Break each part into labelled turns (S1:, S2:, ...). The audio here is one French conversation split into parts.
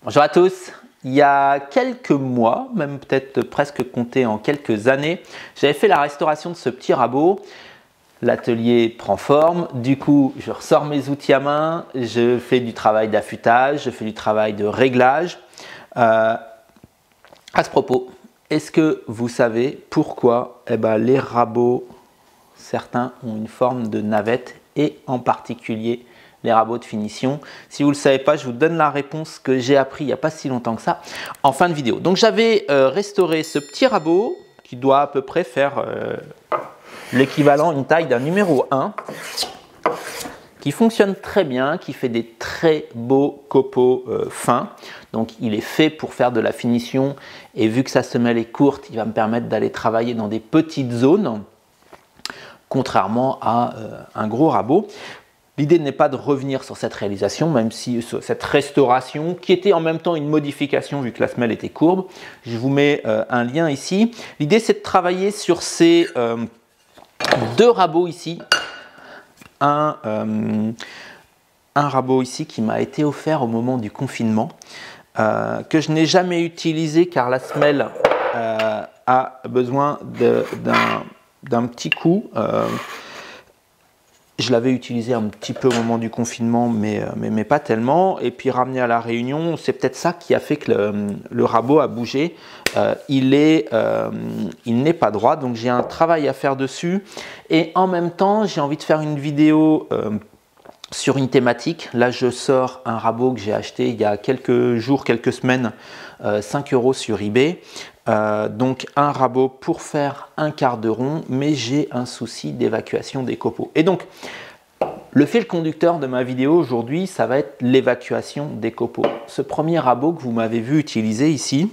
S1: Bonjour à tous. Il y a quelques mois, même peut-être presque compté en quelques années, j'avais fait la restauration de ce petit rabot. L'atelier prend forme, du coup je ressors mes outils à main, je fais du travail d'affûtage, je fais du travail de réglage. À ce propos, est-ce que vous savez pourquoi les rabots, certains ont une forme de navette et en particulier les rabots de finition? Si vous ne le savez pas, je vous donne la réponse que j'ai appris il n'y a pas si longtemps que ça en fin de vidéo. Donc j'avais restauré ce petit rabot qui doit à peu près faire l'équivalent, une taille d'un numéro 1, qui fonctionne très bien, qui fait des très beaux copeaux fins. Donc il est fait pour faire de la finition et vu que sa semelle est courte, il va me permettre d'aller travailler dans des petites zones, contrairement à un gros rabot. L'idée n'est pas de revenir sur cette réalisation, même si sur cette restauration, qui était en même temps une modification vu que la semelle était courbe. Je vous mets un lien ici. L'idée, c'est de travailler sur ces deux rabots ici. Un rabot ici qui m'a été offert au moment du confinement, que je n'ai jamais utilisé car la semelle a besoin d'un petit coup. Je l'avais utilisé un petit peu au moment du confinement, mais pas tellement. Et puis ramené à la Réunion, c'est peut-être ça qui a fait que le rabot a bougé. Il n'est pas droit, donc j'ai un travail à faire dessus. Et en même temps, j'ai envie de faire une vidéo sur une thématique. Là, je sors un rabot que j'ai acheté il y a quelques jours, quelques semaines, 5 € sur eBay. Donc un rabot pour faire un quart de rond, mais j'ai un souci d'évacuation des copeaux. Et donc, le fil conducteur de ma vidéo aujourd'hui, ça va être l'évacuation des copeaux. Ce premier rabot que vous m'avez vu utiliser ici,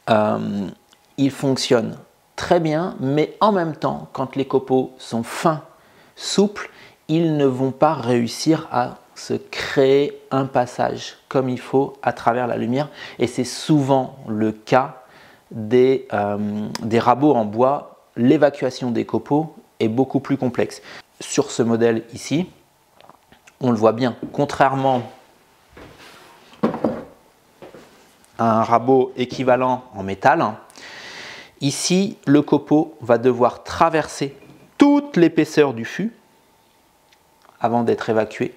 S1: il fonctionne très bien, mais en même temps, quand les copeaux sont fins, souples, ils ne vont pas réussir à se créer un passage comme il faut à travers la lumière. Et c'est souvent le cas des rabots en bois. L'évacuation des copeaux est beaucoup plus complexe. Sur ce modèle ici, on le voit bien, contrairement à un rabot équivalent en métal, ici le copeau va devoir traverser toute l'épaisseur du fût avant d'être évacué.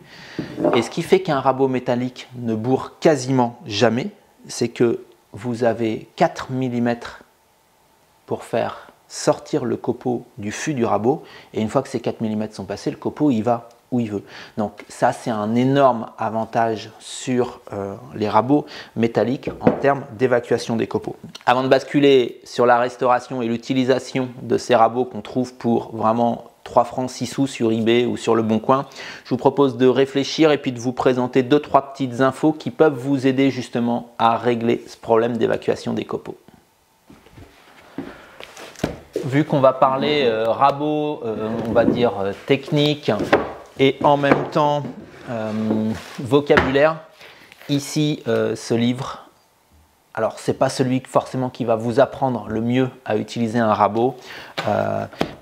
S1: Et ce qui fait qu'un rabot métallique ne bourre quasiment jamais, c'est que vous avez 4 mm pour faire sortir le copeau du fût du rabot. Et une fois que ces 4 mm sont passés, le copeau il va où il veut. Donc ça, c'est un énorme avantage sur les rabots métalliques en termes d'évacuation des copeaux. Avant de basculer sur la restauration et l'utilisation de ces rabots qu'on trouve pour vraiment 3 francs 6 sous sur eBay ou sur le Bon Coin, je vous propose de réfléchir et puis de vous présenter 2-3 petites infos qui peuvent vous aider justement à régler ce problème d'évacuation des copeaux. Vu qu'on va parler rabot, on va dire technique et en même temps vocabulaire, ici ce livre, alors c'est pas celui forcément qui va vous apprendre le mieux à utiliser un rabot,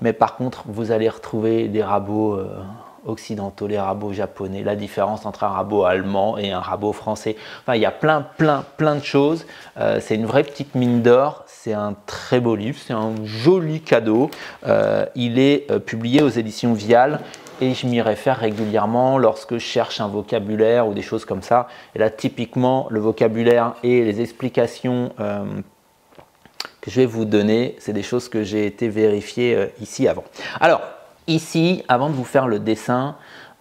S1: mais par contre vous allez retrouver des rabots occidentaux, les rabots japonais, la différence entre un rabot allemand et un rabot français. Enfin, il y a plein de choses. C'est une vraie petite mine d'or. C'est un très beau livre, c'est un joli cadeau. Il est publié aux éditions Vial et je m'y réfère régulièrement lorsque je cherche un vocabulaire ou des choses comme ça. Et là, typiquement, le vocabulaire et les explications que je vais vous donner, c'est des choses que j'ai été vérifier ici avant. Alors, ici, avant de vous faire le dessin,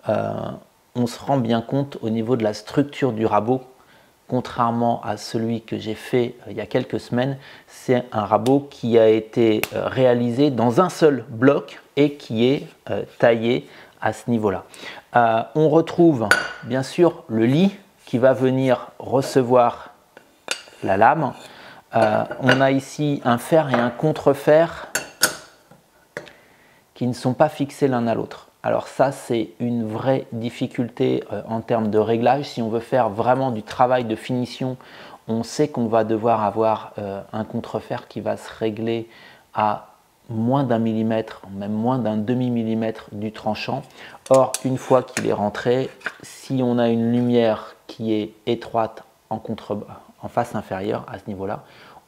S1: on se rend bien compte au niveau de la structure du rabot, contrairement à celui que j'ai fait il y a quelques semaines, c'est un rabot qui a été réalisé dans un seul bloc et qui est taillé à ce niveau-là. On retrouve bien sûr le lit qui va venir recevoir la lame. On a ici un fer et un contre-fer qui ne sont pas fixés l'un à l'autre. Alors ça, c'est une vraie difficulté en termes de réglage. Si on veut faire vraiment du travail de finition, on sait qu'on va devoir avoir un contre-fer qui va se régler à moins d'1 millimètre, même moins d'un demi-millimètre du tranchant. Or, une fois qu'il est rentré, si on a une lumière qui est étroite en face inférieure à ce niveau-là,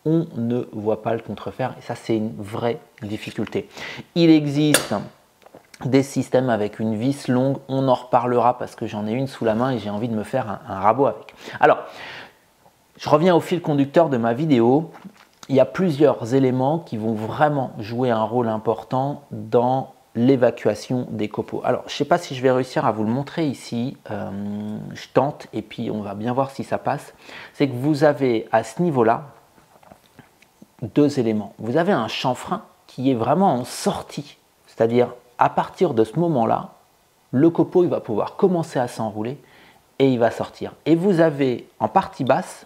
S1: on ne voit pas le contrefer et ça c'est une vraie difficulté. Il existe des systèmes avec une vis longue, on en reparlera parce que j'en ai une sous la main et j'ai envie de me faire un rabot avec. Alors, je reviens au fil conducteur de ma vidéo. Il y a plusieurs éléments qui vont vraiment jouer un rôle important dans l'évacuation des copeaux. Alors, je ne sais pas si je vais réussir à vous le montrer ici. Je tente et puis on va bien voir si ça passe. C'est que vous avez à ce niveau-là deux éléments. Vous avez un chanfrein qui est vraiment en sortie, c'est-à-dire à partir de ce moment-là, le copeau il va pouvoir commencer à s'enrouler et il va sortir. Et vous avez en partie basse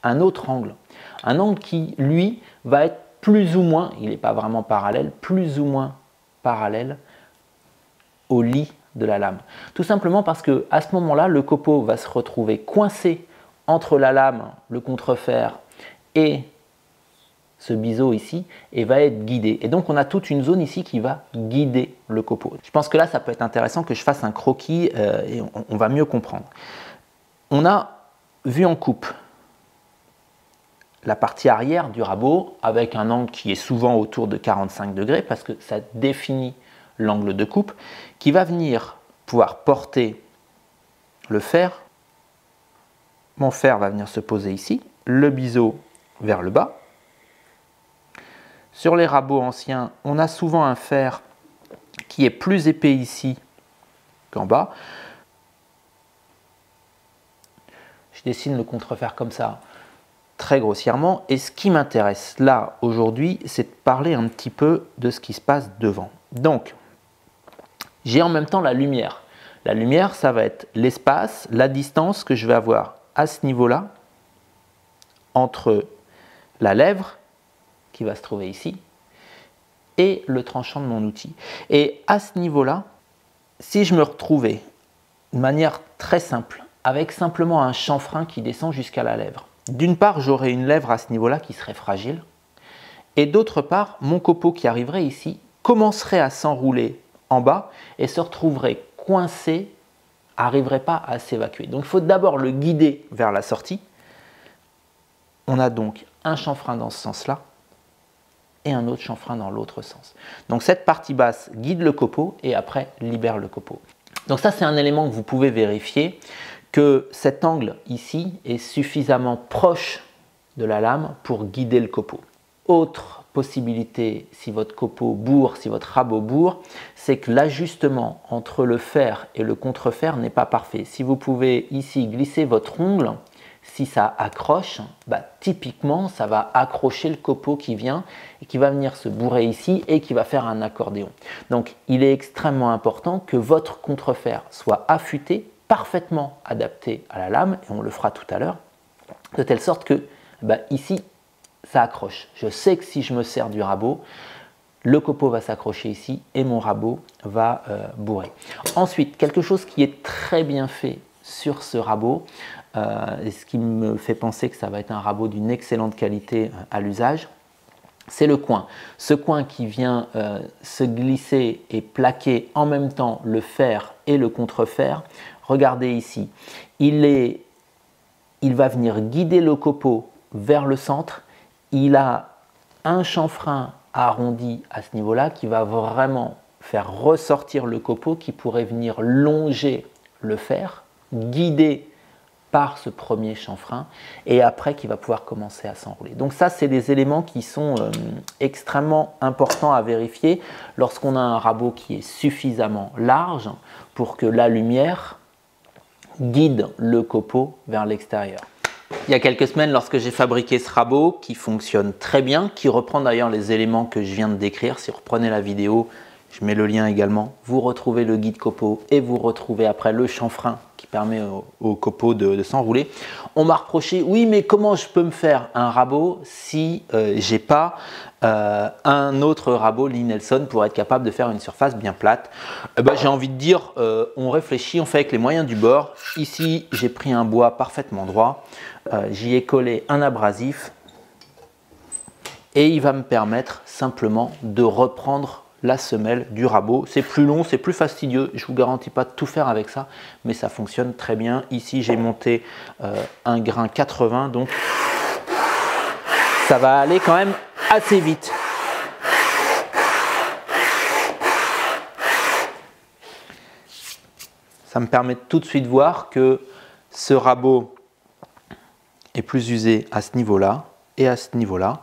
S1: un autre angle. Un angle qui, lui, va être plus ou moins, il n'est pas vraiment parallèle, plus ou moins parallèle au lit de la lame. Tout simplement parce que à ce moment-là, le copeau va se retrouver coincé entre la lame, le contrefer et ce biseau ici et va être guidé. Et donc on a toute une zone ici qui va guider le copeau. Je pense que là, ça peut être intéressant que je fasse un croquis et on va mieux comprendre. On a vu en coupe la partie arrière du rabot avec un angle qui est souvent autour de 45 degrés parce que ça définit l'angle de coupe qui va venir pouvoir porter le fer. Mon fer va venir se poser ici, le biseau vers le bas. Sur les rabots anciens, on a souvent un fer qui est plus épais ici qu'en bas. Je dessine le contrefer comme ça, très grossièrement. Et ce qui m'intéresse là aujourd'hui, c'est de parler un petit peu de ce qui se passe devant. Donc, j'ai en même temps la lumière. La lumière, ça va être l'espace, la distance que je vais avoir à ce niveau-là entre la lèvre qui va se trouver ici et le tranchant de mon outil. Et à ce niveau-là, si je me retrouvais de manière très simple, avec simplement un chanfrein qui descend jusqu'à la lèvre, d'une part, j'aurais une lèvre à ce niveau-là qui serait fragile, et d'autre part, mon copeau qui arriverait ici commencerait à s'enrouler en bas et se retrouverait coincé, n'arriverait pas à s'évacuer. Donc il faut d'abord le guider vers la sortie. On a donc un chanfrein dans ce sens-là et un autre chanfrein dans l'autre sens. Donc cette partie basse guide le copeau et après libère le copeau. Donc ça c'est un élément que vous pouvez vérifier, que cet angle ici est suffisamment proche de la lame pour guider le copeau. Autre possibilité, si votre copeau bourre, si votre rabot bourre, c'est que l'ajustement entre le fer et le contrefer n'est pas parfait. Si vous pouvez ici glisser votre ongle, si ça accroche, typiquement ça va accrocher le copeau qui vient et qui va venir se bourrer ici et qui va faire un accordéon. Donc il est extrêmement important que votre contrefer soit affûté, parfaitement adapté à la lame, et on le fera tout à l'heure, de telle sorte que ici ça accroche. Je sais que si je me sers du rabot, le copeau va s'accrocher ici et mon rabot va bourrer. Ensuite, quelque chose qui est très bien fait sur ce rabot, et ce qui me fait penser que ça va être un rabot d'une excellente qualité à l'usage, c'est le coin. Ce coin qui vient se glisser et plaquer en même temps le fer et le contrefer. Regardez ici, il va venir guider le copeau vers le centre. Il a un chanfrein arrondi à ce niveau-là qui va vraiment faire ressortir le copeau, qui pourrait venir longer le fer, guider par ce premier chanfrein et après qui va pouvoir commencer à s'enrouler. Donc ça, c'est des éléments qui sont extrêmement importants à vérifier lorsqu'on a un rabot qui est suffisamment large pour que la lumière guide le copeau vers l'extérieur. Il y a quelques semaines, lorsque j'ai fabriqué ce rabot qui fonctionne très bien, qui reprend d'ailleurs les éléments que je viens de décrire, si vous reprenez la vidéo, je mets le lien également, vous retrouvez le guide copeau et vous retrouvez après le chanfrein qui permet au copeau de s'enrouler. On m'a reproché, oui mais comment je peux me faire un rabot si j'ai pas un autre rabot Lee Nelson pour être capable de faire une surface bien plate. J'ai envie de dire, on réfléchit, on fait avec les moyens du bord. Ici j'ai pris un bois parfaitement droit, j'y ai collé un abrasif et il va me permettre simplement de reprendre la semelle du rabot. C'est plus long, c'est plus fastidieux. Je ne vous garantis pas de tout faire avec ça, mais ça fonctionne très bien. Ici, j'ai monté un grain 80, donc ça va aller quand même assez vite. Ça me permet de tout de suite voir que ce rabot est plus usé à ce niveau-là et à ce niveau-là.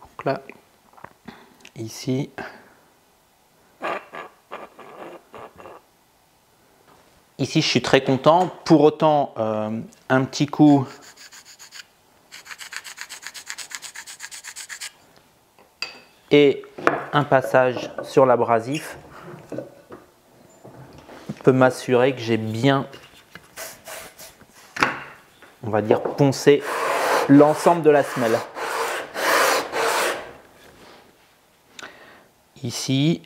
S1: Donc là, ici, ici, je suis très content. Pour autant, un petit coup et un passage sur l'abrasif peut m'assurer que j'ai bien, on va dire, poncé l'ensemble de la semelle. Ici,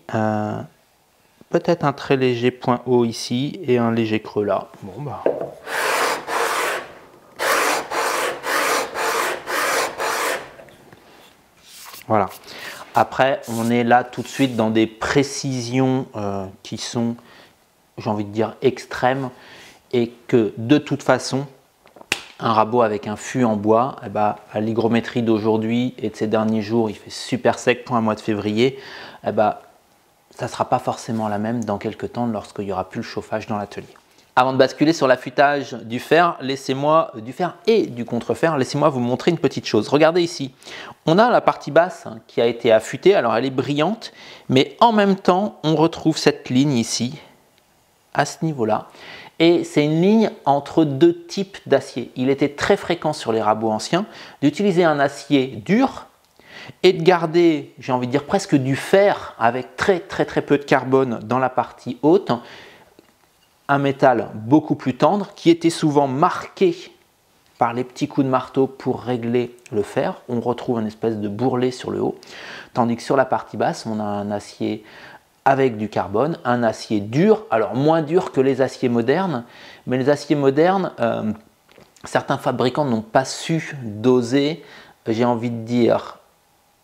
S1: peut-être un très léger point haut ici et un léger creux là. Bon, bah. Voilà. Après, on est là tout de suite dans des précisions qui sont, j'ai envie de dire, extrêmes, et que de toute façon, un rabot avec un fût en bois, eh ben, à l'hygrométrie d'aujourd'hui et de ces derniers jours, il fait super sec pour un mois de février, eh ben, ça ne sera pas forcément la même dans quelques temps lorsqu'il n'y aura plus le chauffage dans l'atelier. Avant de basculer sur l'affûtage du fer, du fer et du contrefer, laissez-moi vous montrer une petite chose. Regardez ici, on a la partie basse qui a été affûtée, alors elle est brillante, mais en même temps, on retrouve cette ligne ici, à ce niveau-là, et c'est une ligne entre deux types d'acier. Il était très fréquent sur les rabots anciens d'utiliser un acier dur et de garder, j'ai envie de dire, presque du fer avec très peu de carbone dans la partie haute, un métal beaucoup plus tendre qui était souvent marqué par les petits coups de marteau pour régler le fer. On retrouve une espèce de bourrelet sur le haut, tandis que sur la partie basse, on a un acier avec du carbone, un acier dur, alors moins dur que les aciers modernes, mais les aciers modernes, certains fabricants n'ont pas su doser, j'ai envie de dire,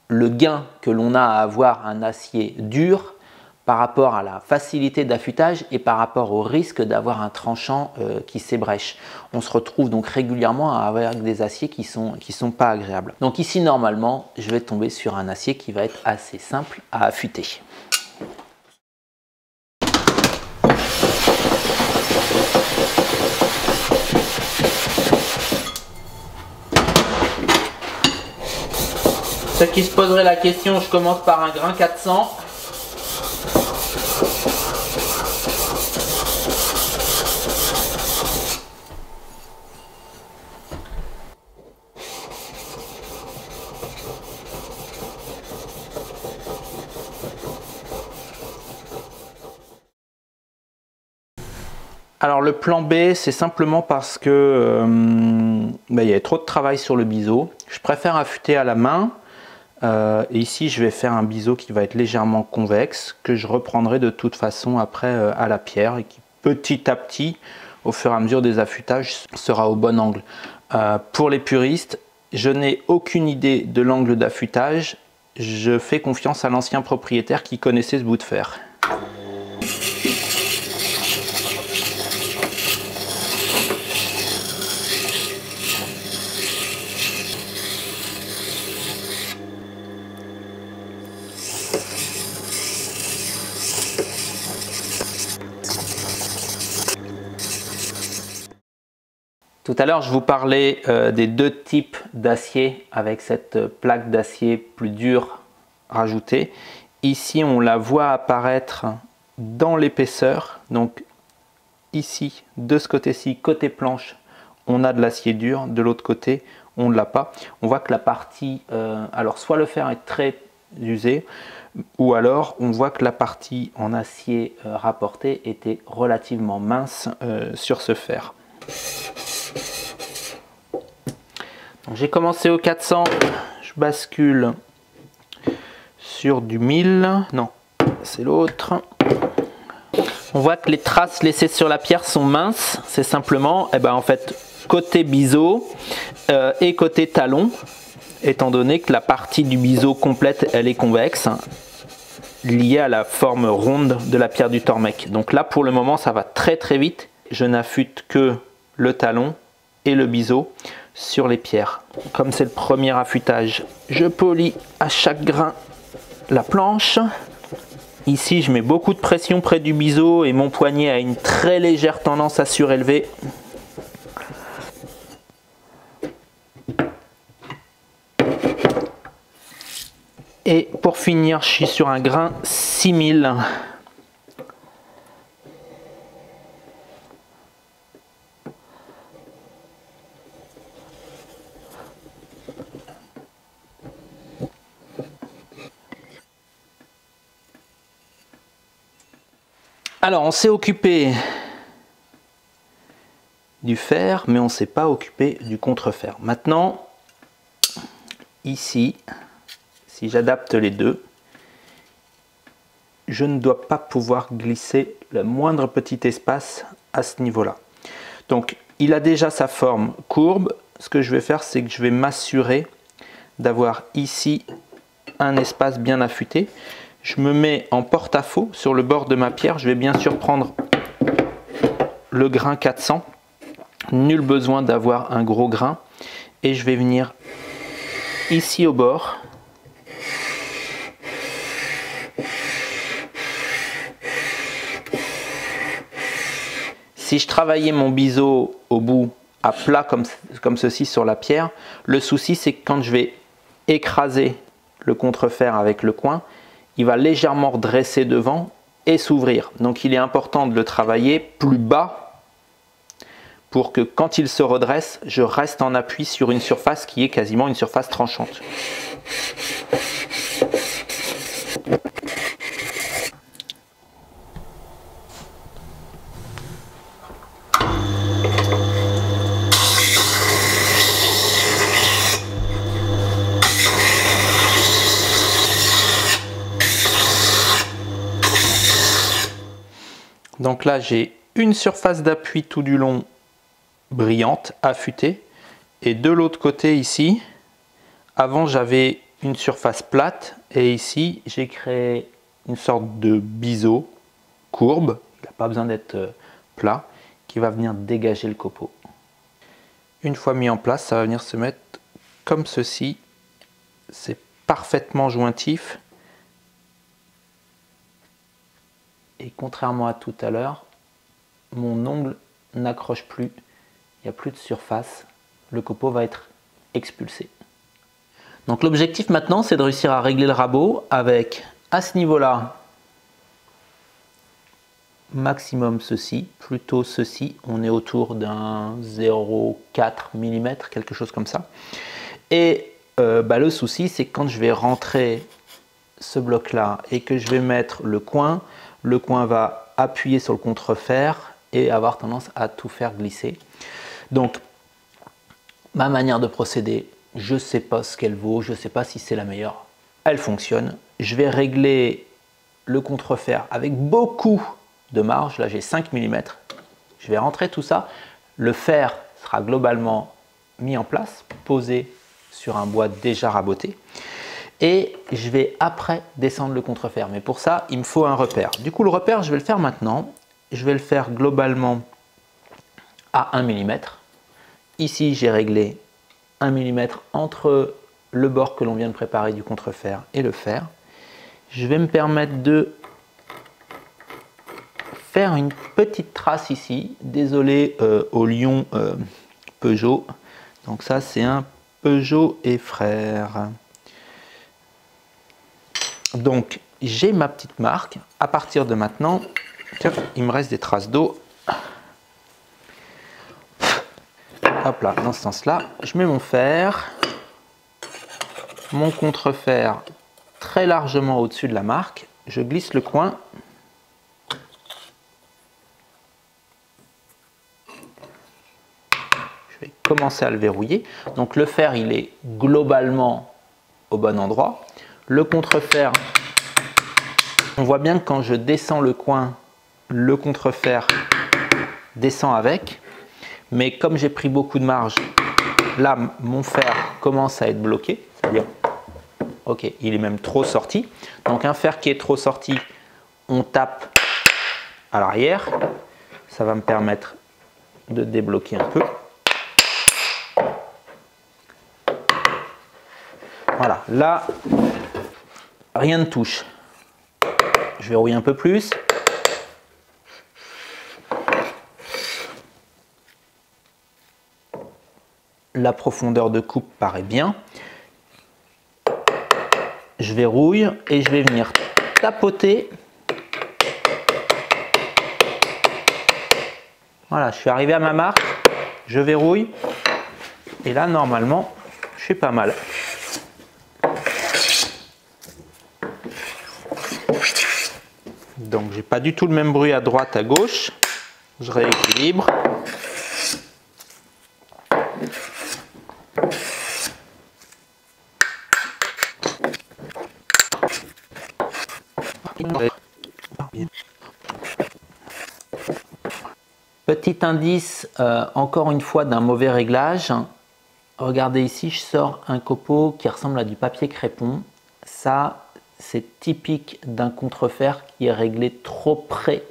S1: le gain que l'on a à avoir un acier dur par rapport à la facilité d'affûtage et par rapport au risque d'avoir un tranchant qui s'ébrèche. On se retrouve donc régulièrement avec des aciers qui sont pas agréables. Donc ici, normalement, je vais tomber sur un acier qui va être assez simple à affûter. Ceux qui se poseraient la question, je commence par un grain 400. Alors le plan B, c'est simplement parce que il y a trop de travail sur le biseau. Je préfère affûter à la main. Et ici, je vais faire un biseau qui va être légèrement convexe, que je reprendrai de toute façon après à la pierre et qui petit à petit, au fur et à mesure des affûtages, sera au bon angle. Pour les puristes, je n'ai aucune idée de l'angle d'affûtage. Je fais confiance à l'ancien propriétaire qui connaissait ce bout de fer. Tout à l'heure, je vous parlais des deux types d'acier avec cette plaque d'acier plus dure rajoutée. Ici, on la voit apparaître dans l'épaisseur. Donc ici, de ce côté-ci, côté planche, on a de l'acier dur. De l'autre côté, on ne l'a pas. On voit que la partie, alors soit le fer est très usé, ou alors on voit que la partie en acier rapporté était relativement mince sur ce fer. J'ai commencé au 400, je bascule sur du 1000, non, c'est l'autre. On voit que les traces laissées sur la pierre sont minces. C'est simplement, en fait, côté biseau et côté talon, étant donné que la partie du biseau complète, elle est convexe, liée à la forme ronde de la pierre du Tormek. Donc là, pour le moment, ça va très très vite. Je n'affûte que le talon et le biseau sur les pierres. Comme c'est le premier affûtage, je polis à chaque grain la planche. Ici, je mets beaucoup de pression près du biseau et mon poignet a une très légère tendance à surélever. Et pour finir, je suis sur un grain 6000. Alors, on s'est occupé du fer, mais on ne s'est pas occupé du contrefer. Maintenant, ici, si j'adapte les deux, je ne dois pas pouvoir glisser le moindre petit espace à ce niveau-là. Donc, il a déjà sa forme courbe. Ce que je vais faire, c'est que je vais m'assurer d'avoir ici un espace bien affûté. Je me mets en porte-à-faux sur le bord de ma pierre. Je vais bien sûr prendre le grain 400. Nul besoin d'avoir un gros grain. Et je vais venir ici au bord. Si je travaillais mon biseau au bout à plat comme ceci sur la pierre, le souci c'est que quand je vais écraser le contrefer avec le coin, il va légèrement redresser devant et s'ouvrir. Donc il est important de le travailler plus bas pour que quand il se redresse, je reste en appui sur une surface qui est quasiment une surface tranchante. Donc là, j'ai une surface d'appui tout du long brillante, affûtée. Et de l'autre côté ici, avant j'avais une surface plate. Et ici, j'ai créé une sorte de biseau courbe. Il n'a pas besoin d'être plat, qui va venir dégager le copeau. Une fois mis en place, ça va venir se mettre comme ceci. C'est parfaitement jointif. Et contrairement à tout à l'heure, mon ongle n'accroche plus, il n'y a plus de surface, le copeau va être expulsé. Donc l'objectif maintenant, c'est de réussir à régler le rabot avec, à ce niveau-là, maximum ceci, plutôt ceci, on est autour d'un 0,4 mm, quelque chose comme ça. Et le souci, c'est que quand je vais rentrer ce bloc-là et que je vais mettre le coin va appuyer sur le contrefer et avoir tendance à tout faire glisser. Donc, ma manière de procéder, je ne sais pas ce qu'elle vaut, je ne sais pas si c'est la meilleure. Elle fonctionne. Je vais régler le contrefer avec beaucoup de marge. Là, j'ai 5 mm. Je vais rentrer tout ça. Le fer sera globalement mis en place, posé sur un bois déjà raboté. Et je vais après descendre le contrefer. Mais pour ça, il me faut un repère. Du coup, le repère, je vais le faire maintenant. Je vais le faire globalement à 1 mm. Ici, j'ai réglé 1 mm entre le bord que l'on vient de préparer du contrefer et le fer. Je vais me permettre de faire une petite trace ici. Désolé au lion Peugeot. Donc ça, c'est un Peugeot et frères. Donc, j'ai ma petite marque. À partir de maintenant, tiens, il me reste des traces d'eau. Hop là, dans ce sens-là, je mets mon fer, mon contrefer très largement au-dessus de la marque. Je glisse le coin. Je vais commencer à le verrouiller. Donc, le fer, il est globalement au bon endroit. Le contrefer, on voit bien que quand je descends le coin, le contrefer descend avec. Mais comme j'ai pris beaucoup de marge, là, mon fer commence à être bloqué. C'est-à-dire, ok, il est même trop sorti. Donc un fer qui est trop sorti, on tape à l'arrière. Ça va me permettre de débloquer un peu. Voilà, là, rien ne touche. Je verrouille un peu plus. La profondeur de coupe paraît bien. Je verrouille et je vais venir tapoter. Voilà, je suis arrivé à ma marque, je verrouille et là normalement je suis pas mal. Donc j'ai pas du tout le même bruit à droite, à gauche. Je rééquilibre. Petit indice, encore une fois, d'un mauvais réglage. Regardez ici, je sors un copeau qui ressemble à du papier crépon. Ça, c'est typique d'un contrefer qui est réglé trop près.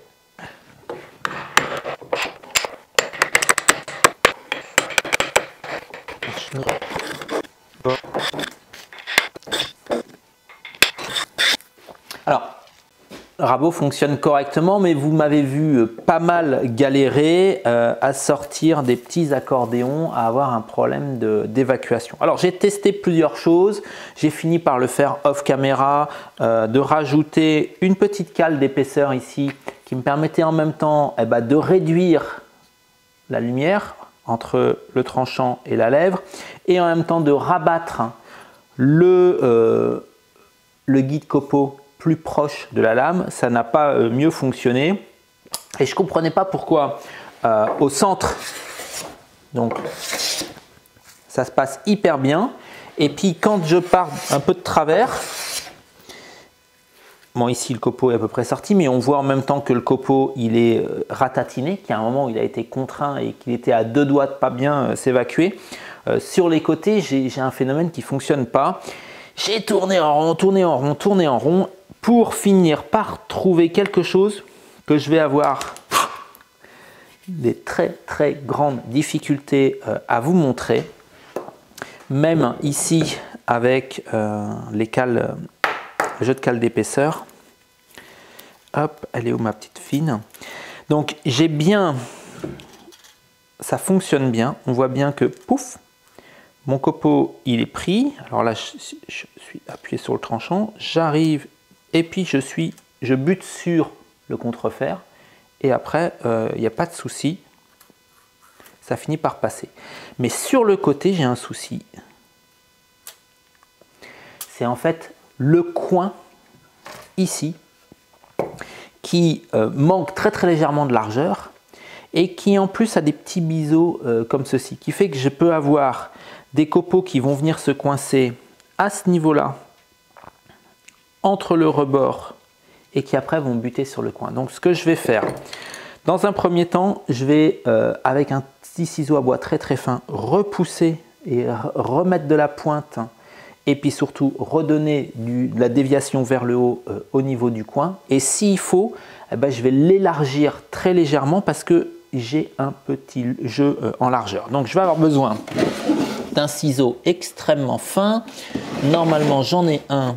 S1: Alors, le rabot fonctionne correctement, mais vous m'avez vu pas mal galérer à sortir des petits accordéons, à avoir un problème d'évacuation. Alors j'ai testé plusieurs choses, j'ai fini par le faire off caméra, de rajouter une petite cale d'épaisseur ici qui me permettait en même temps de réduire la lumière entre le tranchant et la lèvre et en même temps de rabattre le guide copeau plus proche de la lame. Ça n'a pas mieux fonctionné et je comprenais pas pourquoi au centre, donc ça se passe hyper bien, et puis quand je pars un peu de travers, bon ici le copeau est à peu près sorti, mais on voit en même temps que le copeau il est ratatiné, qu'à un moment où il a été contraint et qu'il était à deux doigts de pas bien s'évacuer. Sur les côtés j'ai un phénomène qui fonctionne pas. J'ai tourné en rond, tourné en rond, tourné en rond, pour finir par trouver quelque chose que je vais avoir des très très grandes difficultés à vous montrer. Même ici avec les cales, le jeu de cales d'épaisseur. Hop, elle est où ma petite fine? Donc j'ai bien, ça fonctionne bien. On voit bien que pouf, mon copeau il est pris. Alors là je suis appuyé sur le tranchant, j'arrive et puis je bute sur le contrefer et après il n'y a pas de souci, ça finit par passer. Mais sur le côté j'ai un souci, c'est en fait le coin ici qui manque très très légèrement de largeur et qui en plus a des petits biseaux comme ceci, qui fait que je peux avoir des copeaux qui vont venir se coincer à ce niveau là entre le rebord et qui après vont buter sur le coin. Donc ce que je vais faire, dans un premier temps, je vais avec un petit ciseau à bois très très fin repousser et remettre de la pointe et puis surtout redonner de la déviation vers le haut au niveau du coin. Et s'il faut, je vais l'élargir très légèrement parce que j'ai un petit jeu en largeur. Donc je vais avoir besoin d'un ciseau extrêmement fin. Normalement j'en ai un.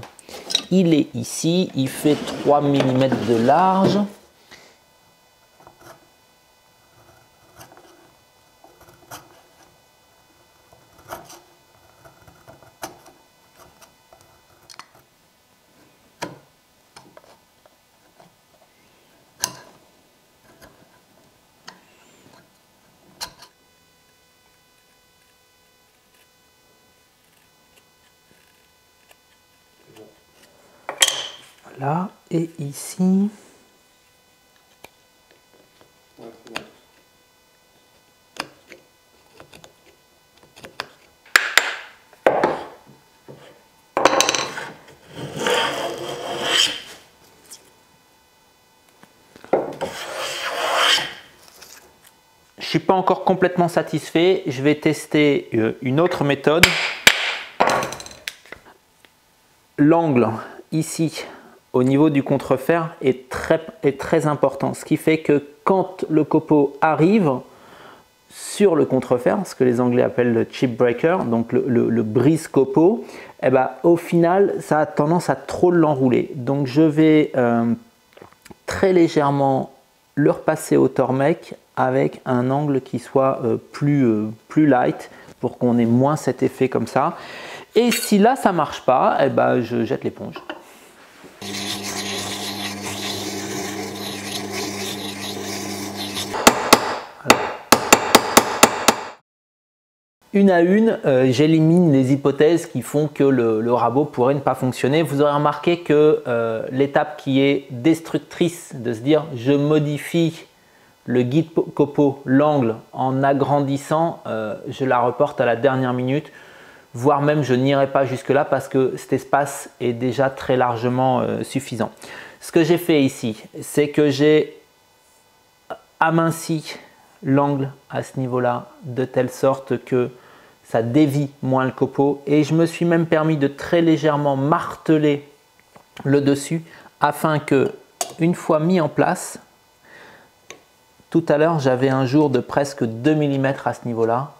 S1: Il est ici, il fait 3 mm de large. Là et ici. suis pas encore complètement satisfait. Je vais tester une autre méthode. L'angle ici au niveau du contrefer est très important. Ce qui fait que quand le copeau arrive sur le contrefer, ce que les Anglais appellent le chip breaker, donc le brise-copeau, eh ben, au final, ça a tendance à trop l'enrouler. Donc je vais très légèrement le repasser au tormec avec un angle qui soit plus light pour qu'on ait moins cet effet comme ça. Et si là ça marche pas, eh ben, je jette l'éponge. Une à une, j'élimine les hypothèses qui font que le rabot pourrait ne pas fonctionner. Vous aurez remarqué que l'étape qui est destructrice de se dire je modifie le guide copeau, l'angle en agrandissant, je la reporte à la dernière minute, voire même je n'irai pas jusque là parce que cet espace est déjà très largement suffisant. Ce que j'ai fait ici, c'est que j'ai aminci l'angle à ce niveau-là de telle sorte que ça dévie moins le copeau et je me suis même permis de très légèrement marteler le dessus afin que, une fois mis en place, tout à l'heure j'avais un jour de presque 2 mm à ce niveau-là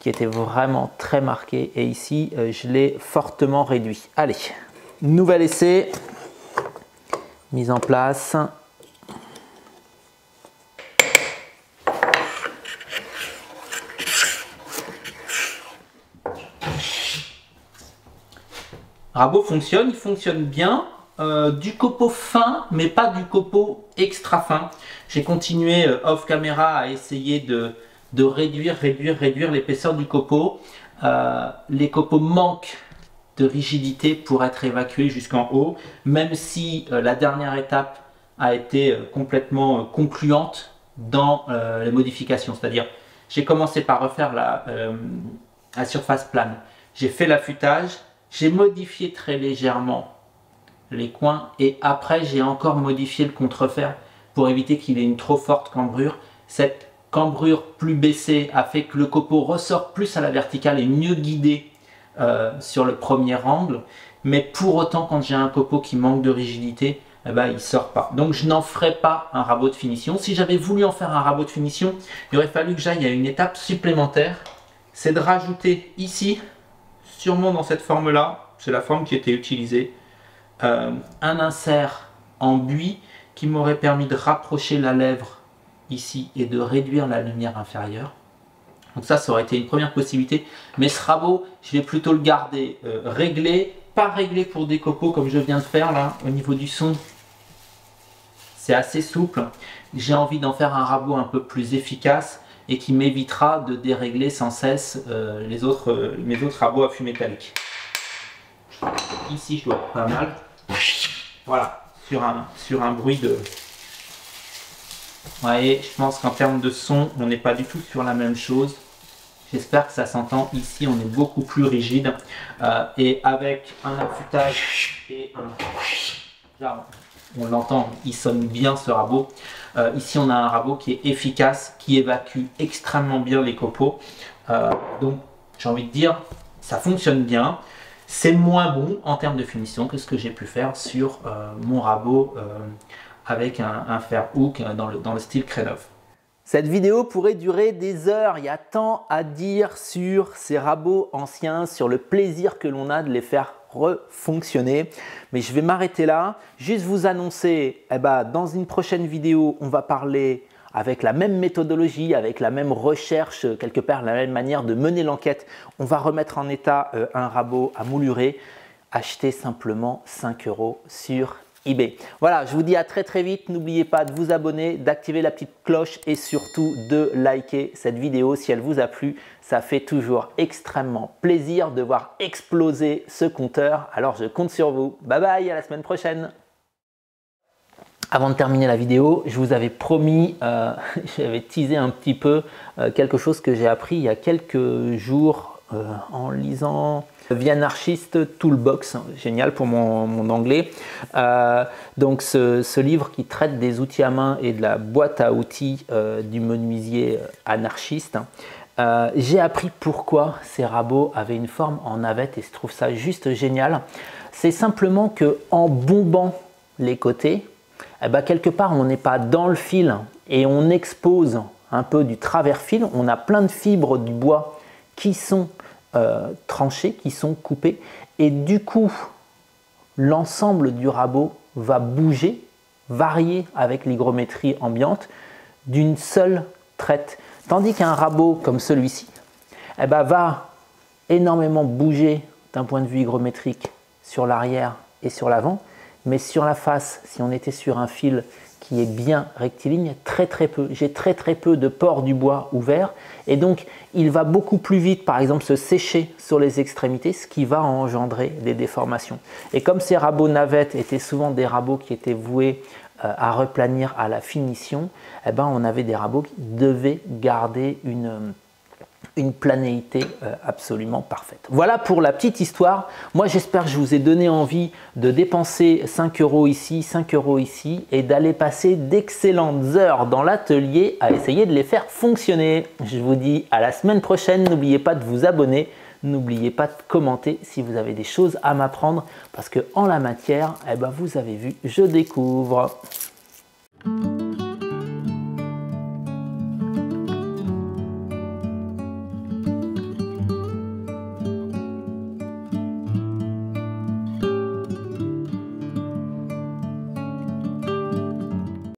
S1: qui était vraiment très marqué et ici je l'ai fortement réduit. Allez, nouvel essai, mise en place. Rabot fonctionne, il fonctionne bien, du copeau fin, mais pas du copeau extra fin. J'ai continué off caméra à essayer de réduire l'épaisseur du copeau. Les copeaux manquent de rigidité pour être évacués jusqu'en haut, même si la dernière étape a été complètement concluante dans les modifications. C'est-à-dire, j'ai commencé par refaire la surface plane, j'ai fait l'affûtage, j'ai modifié très légèrement les coins et après j'ai encore modifié le contrefer pour éviter qu'il ait une trop forte cambrure. Cette cambrure plus baissée a fait que le copeau ressort plus à la verticale et mieux guidé sur le premier angle. Mais pour autant, quand j'ai un copeau qui manque de rigidité, eh ben, il ne sort pas. Donc je n'en ferai pas un rabot de finition. Si j'avais voulu en faire un rabot de finition, il aurait fallu que j'aille à une étape supplémentaire. C'est de rajouter ici, sûrement dans cette forme-là, c'est la forme qui était utilisée, un insert en buis qui m'aurait permis de rapprocher la lèvre ici et de réduire la lumière inférieure. Donc ça aurait été une première possibilité. Mais ce rabot, je vais plutôt le garder réglé, pas réglé pour des copeaux comme je viens de faire là, au niveau du son. C'est assez souple. J'ai envie d'en faire un rabot un peu plus efficace et qui m'évitera de dérégler sans cesse mes autres rabots à fût métallique. Ici, je dois être pas mal. Voilà, sur un bruit de... Vous voyez, je pense qu'en termes de son, on n'est pas du tout sur la même chose. J'espère que ça s'entend. Ici, on est beaucoup plus rigide. Et avec un affûtage et un... Là, on l'entend, il sonne bien ce rabot. Ici, on a un rabot qui est efficace, qui évacue extrêmement bien les copeaux. Donc, j'ai envie de dire, ça fonctionne bien. C'est moins bon en termes de finition que ce que j'ai pu faire sur mon rabot avec un fer hook dans le style Krenov. Cette vidéo pourrait durer des heures. Il y a tant à dire sur ces rabots anciens, sur le plaisir que l'on a de les faire refonctionner. Mais je vais m'arrêter là. Juste vous annoncer, dans une prochaine vidéo, on va parler avec la même méthodologie, avec la même recherche, quelque part la même manière de mener l'enquête. On va remettre en état un rabot à moulurer, acheté simplement 5 € sur eBay. Voilà, je vous dis à très vite. N'oubliez pas de vous abonner, d'activer la petite cloche et surtout de liker cette vidéo si elle vous a plu. Ça fait toujours extrêmement plaisir de voir exploser ce compteur. Alors je compte sur vous. Bye bye, à la semaine prochaine. Avant de terminer la vidéo, je vous avais promis, j'avais teasé un petit peu quelque chose que j'ai appris il y a quelques jours en lisant The Anarchist Toolbox, génial pour mon anglais. Donc ce livre qui traite des outils à main et de la boîte à outils du menuisier anarchiste. J'ai appris pourquoi ces rabots avaient une forme en navette et je trouve ça juste génial. C'est simplement que en bombant les côtés, eh ben, quelque part on n'est pas dans le fil et on expose un peu du travers fil. On a plein de fibres du bois qui sont tranchées, qui sont coupées et du coup l'ensemble du rabot va bouger, varier avec l'hygrométrie ambiante d'une seule traite. Tandis qu'un rabot comme celui-ci eh ben, va énormément bouger d'un point de vue hygrométrique sur l'arrière et sur l'avant, mais sur la face, si on était sur un fil qui est bien rectiligne, très peu. J'ai très peu de pores du bois ouverts et donc il va beaucoup plus vite, par exemple, se sécher sur les extrémités, ce qui va engendrer des déformations. Et comme ces rabots navettes étaient souvent des rabots qui étaient voués à replanir à la finition, eh ben, on avait des rabots qui devaient garder une planéité absolument parfaite. Voilà pour la petite histoire. Moi, j'espère que je vous ai donné envie de dépenser 5 € ici, 5 € ici et d'aller passer d'excellentes heures dans l'atelier à essayer de les faire fonctionner. Je vous dis à la semaine prochaine. N'oubliez pas de vous abonner. N'oubliez pas de commenter si vous avez des choses à m'apprendre parce que en la matière, eh ben, vous avez vu, je découvre.